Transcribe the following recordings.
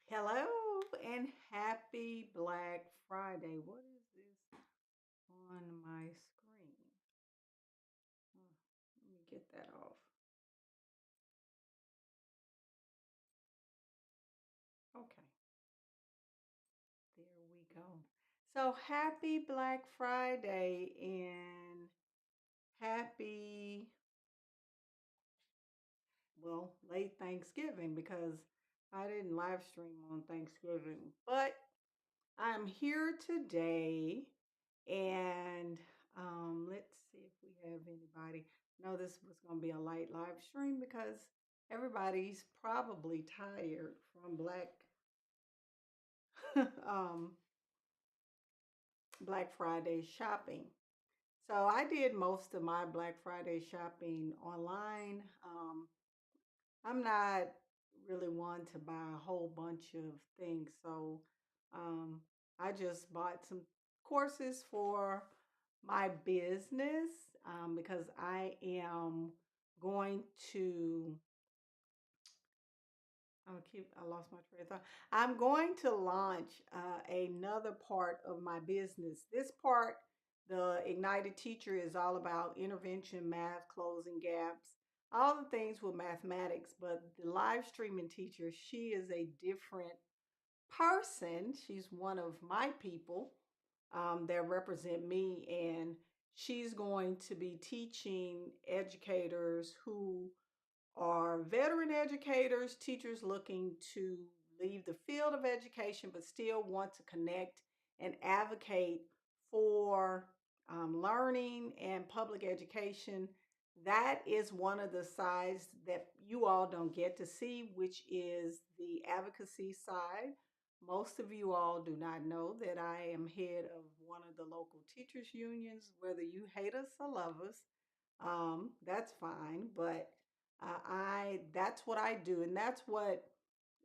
Hello and happy Black Friday. What is this on my screen? Hmm, Let me get that off. Okay, there we go. So happy Black Friday and happy, late Thanksgiving because I didn't live stream on Thanksgiving. But I'm here today and let's see if we have anybody. No, this was going to be a light live stream because everybody's probably tired from um, Black Friday shopping. So I did most of my Black Friday shopping online. I'm not really one to buy a whole bunch of things. So um, I just bought some courses for my business because going to, I lost my train of thought. I'm going to launch another part of my business. This part, the Ignited Teacher, is all about intervention, math, closing gaps, all the things with mathematics. But the live streaming teacher, she is a different person. She's one of my people that represent me, and she's going to be teaching educators who are veteran educators, teachers looking to leave the field of education but still want to connect and advocate for learning and public education. That is one of the sides that you all don't get to see, which is the advocacy side. Most of you all do not know that I am head of one of the local teachers unions. Whether you hate us or love us, that's fine. But I that's what I do, and that's what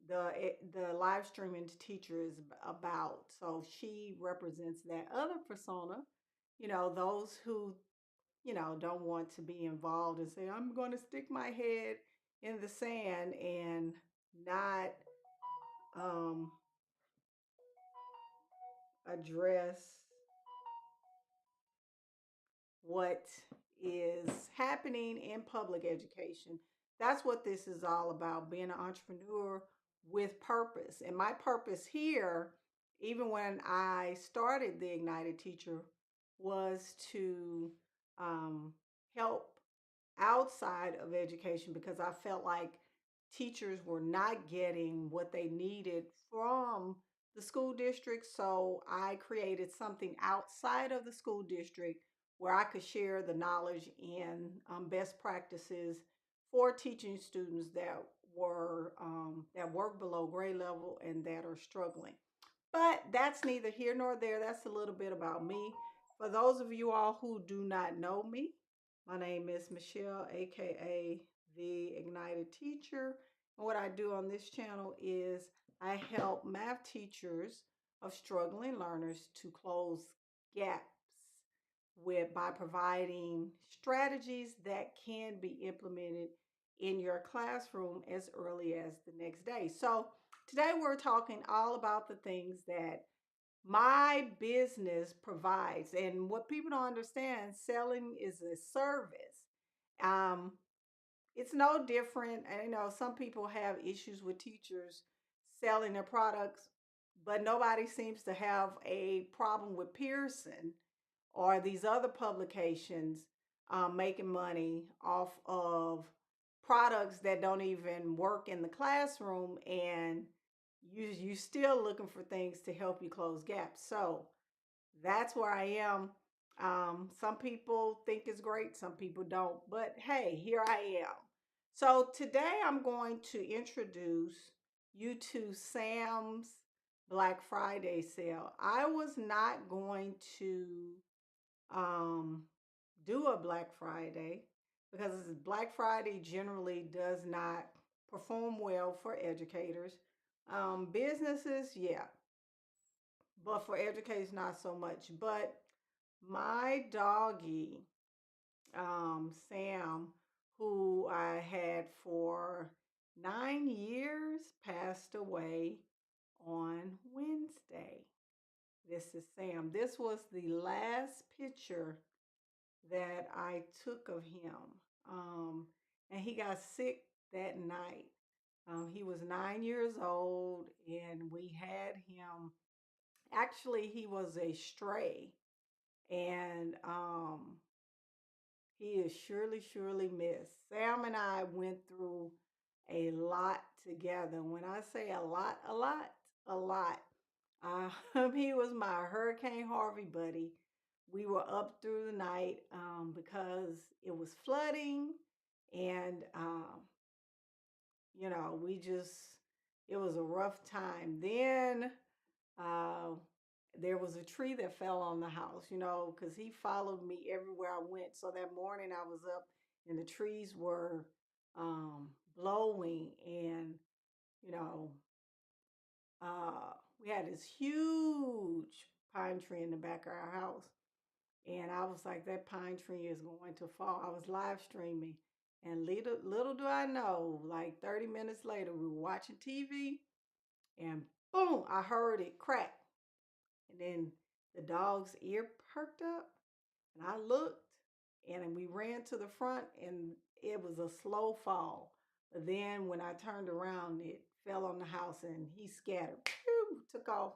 the live streaming teacher is about. So she represents that other persona, those who don't want to be involved and say I'm going to stick my head in the sand and not um, address what is happening in public education. That's what this is all about, being an entrepreneur with purpose. And my purpose here, even when I started the Ignited Teacher, was to um, help outside of education because I felt like teachers were not getting what they needed from the school district. So I created something outside of the school district where I could share the knowledge and best practices for teaching students that work below grade level and that are struggling. But that's neither here nor there. That's a little bit about me. For those of you all who do not know me, my name is Michelle, aka the Ignited Teacher. And what I do on this channel is I help math teachers of struggling learners to close gaps by providing strategies that can be implemented in your classroom as early as the next day. So today we're talking all about the things that my business provides. And what people don't understand, selling is a service. Um, it's no different. And some people have issues with teachers selling their products, but nobody seems to have a problem with Pearson or these other publications making money off of products that don't even work in the classroom, and you still looking for things to help you close gaps. So that's where I am. Some people think it's great, some people don't, but hey, here I am. So today I'm going to introduce you to Sam's Black Friday sale. I was not going to um, do a Black Friday because Black Friday generally does not perform well for educators. Businesses, yeah, but for educators, not so much. But my doggy, Sam, who I had for 9 years, passed away on Wednesday. This is Sam. This was the last picture that I took of him. Um, and he got sick that night. He was 9 years old, and we had him. Actually, he was a stray, and he is surely, surely missed. Sam and I went through a lot together. When I say a lot, a lot, a lot. He was my Hurricane Harvey buddy. We were up through the night because it was flooding, and it was a rough time. Then uh, there was a tree that fell on the house, because he followed me everywhere I went. So that morning I was up and the trees were blowing, and, you know, we had this huge pine tree in the back of our house. And I was like, that pine tree is going to fall. I was live streaming. And little do I know, like 30 minutes later, we were watching TV, and boom, I heard it crack. And then the dog's ear perked up, and I looked, and we ran to the front, and it was a slow fall. But then when I turned around, it fell on the house, and he scattered, pew, took off,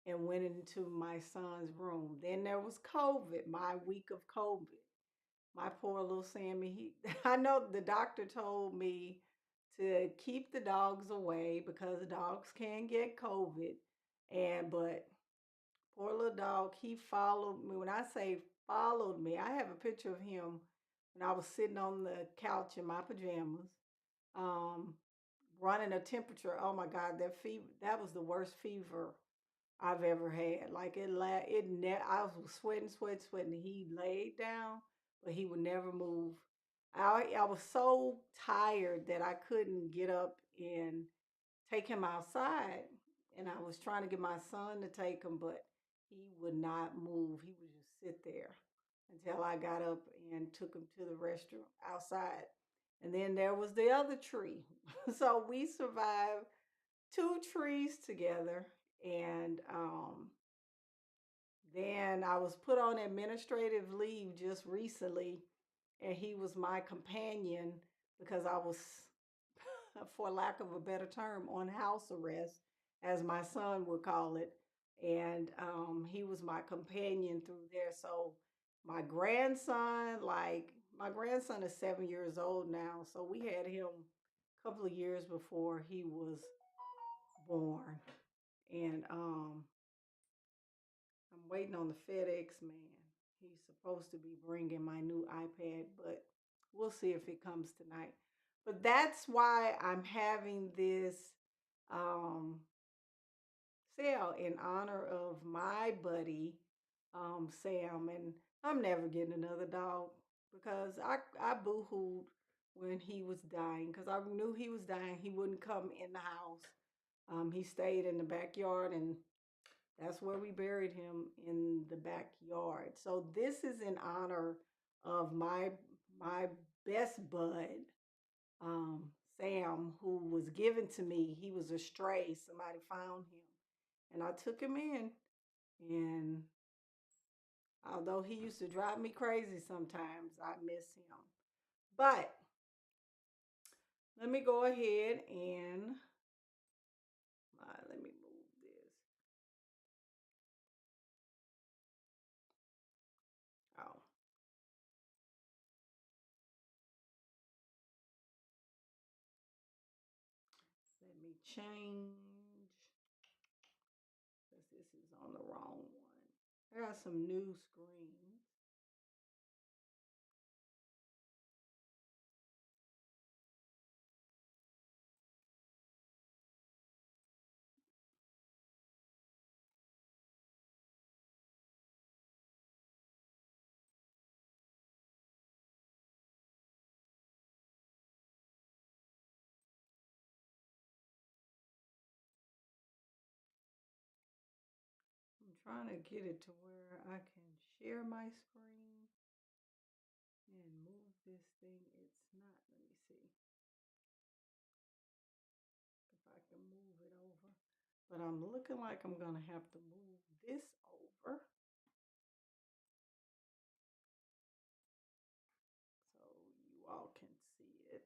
and went into my son's room. Then there was COVID, my week of COVID. My poor little Sammy, I know the doctor told me to keep the dogs away because the dogs can get COVID. But poor little dog, he followed me. When I say followed me, I have a picture of him when I was sitting on the couch in my pajamas, um, running a temperature. Oh my God, that was the worst fever I've ever had. Like I was sweating, sweating, sweating. He laid down, but he would never move. I was so tired that I couldn't get up and take him outside. And I was trying to get my son to take him, but he would not move. He would just sit there until I got up and took him to the restroom outside. And then there was the other tree. So we survived two trees together. And then I was put on administrative leave just recently, and he was my companion because I was, for lack of a better term, on house arrest, as my son would call it. And he was my companion through there. So my grandson is 7 years old now. So we had him a couple of years before he was born. And I'm waiting on the FedEx man. He's supposed to be bringing my new iPad, but we'll see if it comes tonight. But that's why I'm having this um, sale in honor of my buddy, Sam. And I'm never getting another dog because I boo-hooed when he was dying because I knew he was dying. He wouldn't come in the house. He stayed in the backyard, and that's where we buried him, in the backyard. So this is in honor of my best bud, um, Sam, who was given to me. He was a stray. Somebody found him, and I took him in. And although he used to drive me crazy sometimes, I miss him. But let me go ahead and let me move this. Oh, let me change because this is on the wrong one. I got some new screens. I'm trying to get it to where I can share my screen and move this thing. It's not, let me see if I can move it over. but I'm looking like I'm going to have to move this over so you all can see it.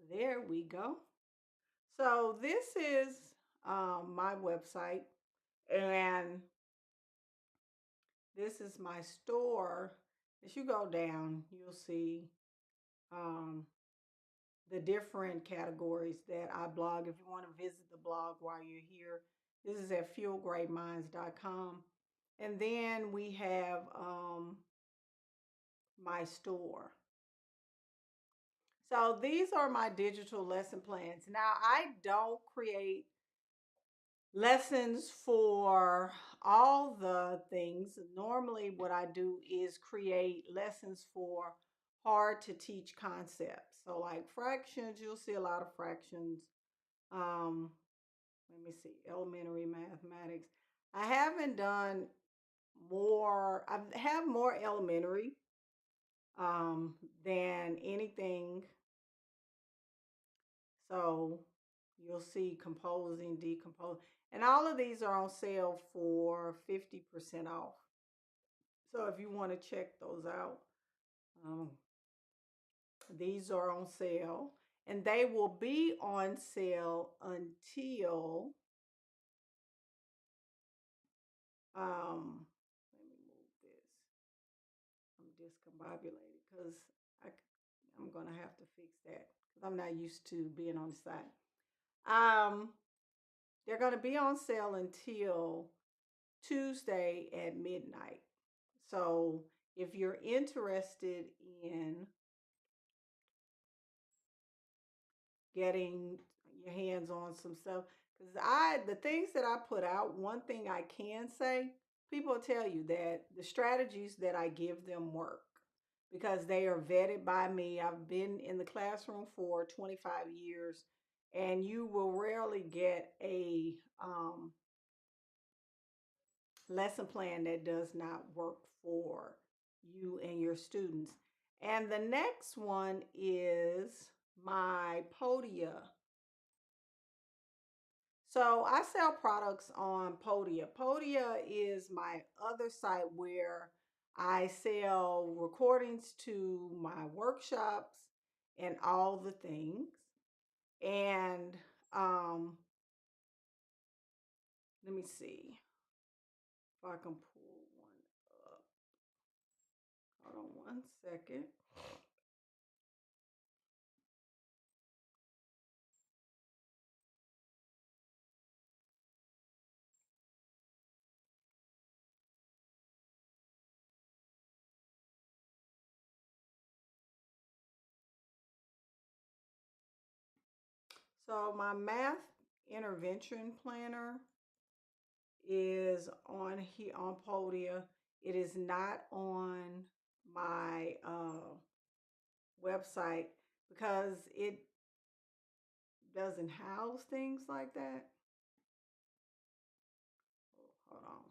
There we go. So this is my website, and this is my store. As you go down, you'll see um, the different categories that I blog. If you want to visit the blog while you're here, this is at fuelgreatminds.com. And then we have my store. So these are my digital lesson plans. Now, I don't create lessons for all the things. Normally, what I do is create lessons for hard to teach concepts. So, like fractions, you'll see a lot of fractions. Um, Let me see, elementary mathematics. I haven't done more, I have more elementary than anything. So you'll see composing, decompose, and all of these are on sale for 50% off. So if you want to check those out, um, these are on sale, and they will be on sale until let me move this. I'm discombobulated because I'm gonna have to fix that because I'm not used to being on the side. Um, they're gonna be on sale until Tuesday at midnight. So if you're interested in getting your hands on some stuff, because the things that I put out, one thing I can say, people tell you that the strategies that I give them work because they are vetted by me. I've been in the classroom for 25 years, and you will rarely get a lesson plan that does not work for you and your students. And the next one is my Podia. So I sell products on Podia. Podia is my other site where I sell recordings to my workshops and all the things. And let me see if I can pull one up. Hold on one second. So my math intervention planner is on here on Podia. It is not on my website because it doesn't house things like that. Oh, hold on.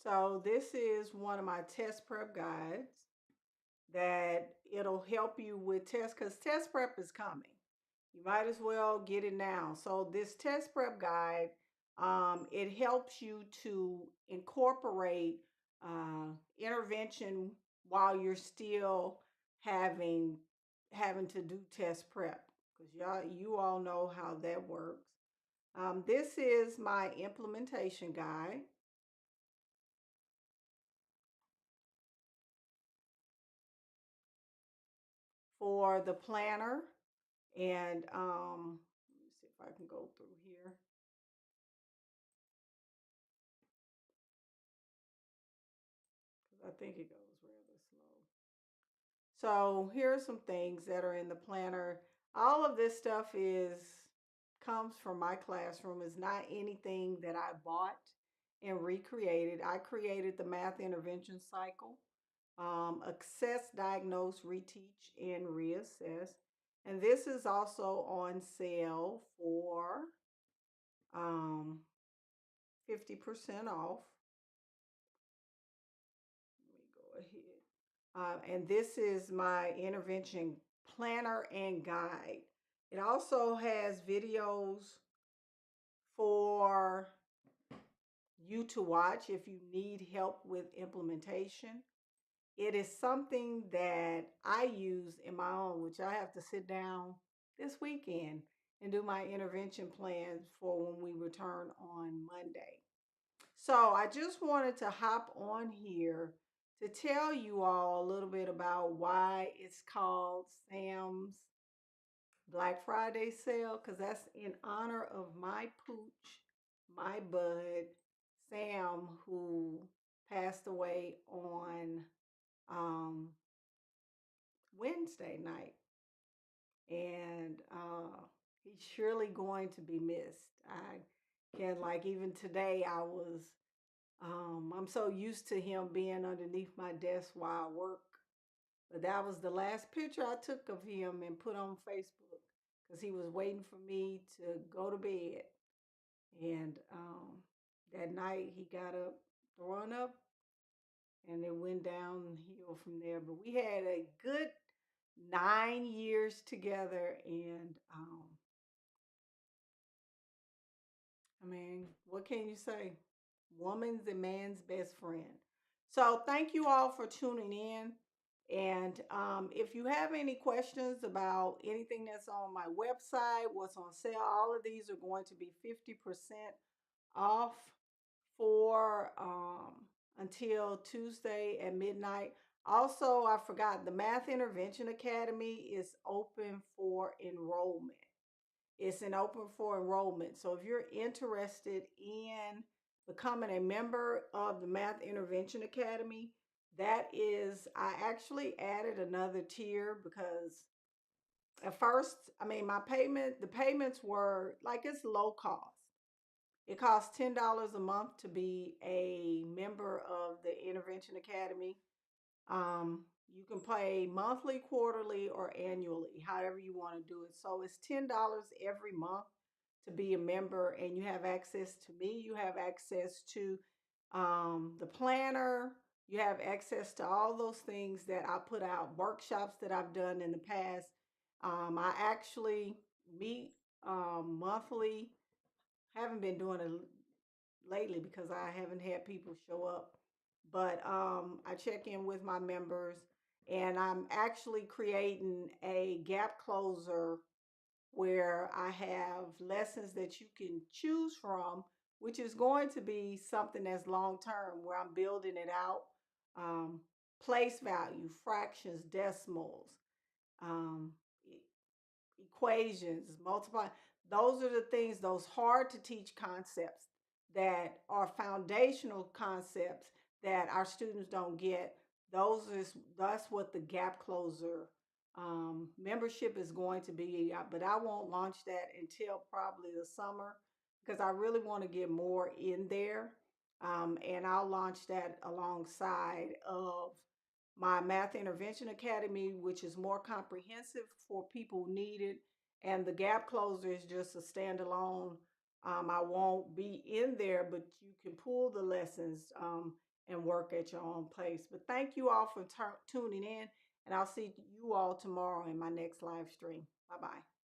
So this is one of my test prep guides that it'll help you with tests because test prep is coming. You might as well get it now. So this test prep guide, it helps you to incorporate intervention while you're still having having to do test prep because you all know how that works. This is my implementation guide. For the planner. And let me see if I can go through here. Because I think it goes rather slow. So here are some things that are in the planner. All of this stuff is comes from my classroom. It's not anything that I bought and recreated. I created the math intervention cycle, assess, diagnose, reteach, and reassess. And this is also on sale for um, 50% off. And this is my intervention planner and guide. It also has videos for you to watch if you need help with implementation. It is something that I use in my own, which I have to sit down this weekend and do my intervention plans for when we return on Monday. So I just wanted to hop on here to tell you all a little bit about why it's called Sam's Black Friday sale, because that's in honor of my pooch, my bud, Sam, who passed away on um, Wednesday night. And he's surely going to be missed. I can, like, even today, I'm so used to him being underneath my desk while I work. But that was the last picture I took of him and put on Facebook because he was waiting for me to go to bed. And that night he got up, throwing up, and it went downhill from there. But we had a good 9 years together, and I mean, what can you say? Woman's and man's best friend. So thank you all for tuning in. And if you have any questions about anything that's on my website, what's on sale, all of these are going to be 50% off for until Tuesday at midnight. Also, I forgot the Math Intervention Academy is open for enrollment. It's an open for enrollment. So if you're interested in becoming a member of the Math Intervention Academy, that is, I actually added another tier because at first, I mean, the payments were like it's low cost. It costs $10 a month to be a member of the Intervention Academy. You can pay monthly, quarterly, or annually, however you want to do it. So it's $10 every month to be a member, and you have access to me. You have access to the planner. You have access to all those things that I put out, workshops that I've done in the past. I actually meet monthly. Haven't been doing it lately because I haven't had people show up. But I check in with my members, and I'm actually creating a gap closer where I have lessons that you can choose from, which is going to be something that's long term, where I'm building it out. Um, Place value, fractions, decimals, um, equations, multiply. Those are the things, those hard to teach concepts that are foundational concepts that our students don't get. That's what the gap closer membership is going to be. But I won't launch that until probably the summer because I really want to get more in there. And I'll launch that alongside of my Math Intervention Academy, which is more comprehensive for people who need it. And the Gap Closer is just a standalone. I won't be in there, but you can pull the lessons and work at your own pace. But thank you all for tuning in, and I'll see you all tomorrow in my next live stream. Bye bye.